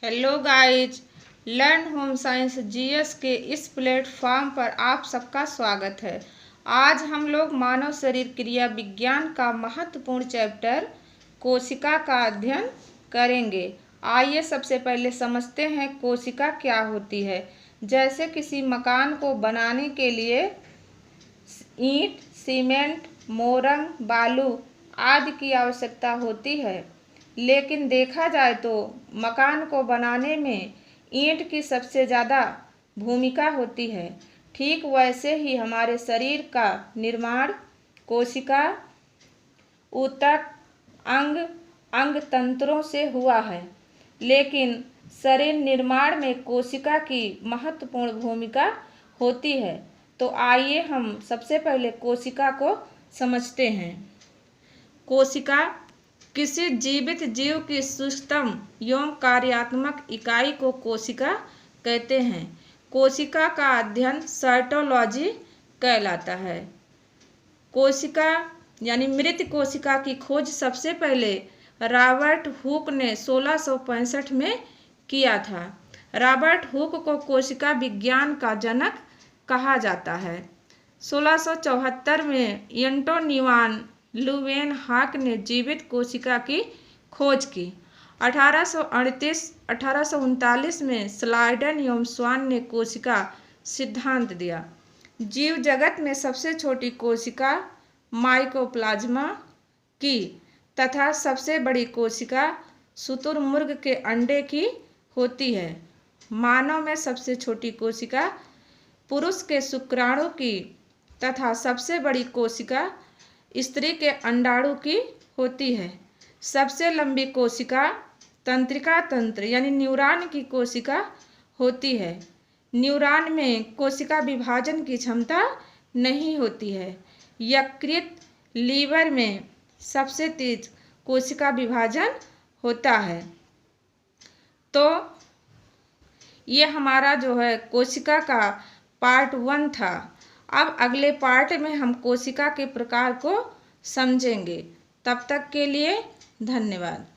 Hello guys, learn home science GS के इस platform पर आप सबका स्वागत है। आज हम लोग मानव शरीर क्रिया विज्ञान का महत्वपूर्ण चैप्टर कोशिका का अध्ययन करेंगे। आइए सबसे पहले समझते हैं कोशिका क्या होती है। जैसे किसी मकान को बनाने के लिए ईंट, सीमेंट, मोरंग, बालू आदि की आवश्यकता होती है, लेकिन देखा जाए तो मकान को बनाने में ईंट की सबसे ज़्यादा भूमिका होती है। ठीक वैसे ही हमारे शरीर का निर्माण कोशिका, ऊतक, अंग तंत्रों से हुआ है, लेकिन शरीर निर्माण में कोशिका की महत्वपूर्ण भूमिका होती है। तो आइए हम सबसे पहले कोशिका को समझते हैं। कोशिका किसी जीवित जीव की सूक्ष्मतम एवं कार्यात्मक इकाई को कोशिका कहते हैं। कोशिका का अध्ययन साइटोलॉजी कहलाता है। कोशिका यानी मृत कोशिका की खोज सबसे पहले रॉबर्ट हुक ने 1665 में किया था। रॉबर्ट हुक को कोशिका विज्ञान का जनक कहा जाता है। 1674 में एंटोनियन लुवेनहाक ने जीवित कोशिका की खोज की। 1839 में स्लाइडन एवं स्वान ने कोशिका सिद्धांत दिया। जीव जगत में सबसे छोटी कोशिका माइकोप्लाज्मा की तथा सबसे बड़ी कोशिका शुतुरमुर्ग के अंडे की होती है। मानव में सबसे छोटी कोशिका पुरुष के शुक्राणु की तथा सबसे बड़ी कोशिका स्त्री के अंडाणु की होती है। सबसे लंबी कोशिका तंत्रिका तंत्र यानी न्यूरॉन की कोशिका होती है। न्यूरॉन में कोशिका विभाजन की क्षमता नहीं होती है। यकृत लीवर में सबसे तेज कोशिका विभाजन होता है। तो ये हमारा जो है कोशिका का पार्ट 1 था। अब अगले पार्ट में हम कोशिका के प्रकार को समझेंगे। तब तक के लिए धन्यवाद।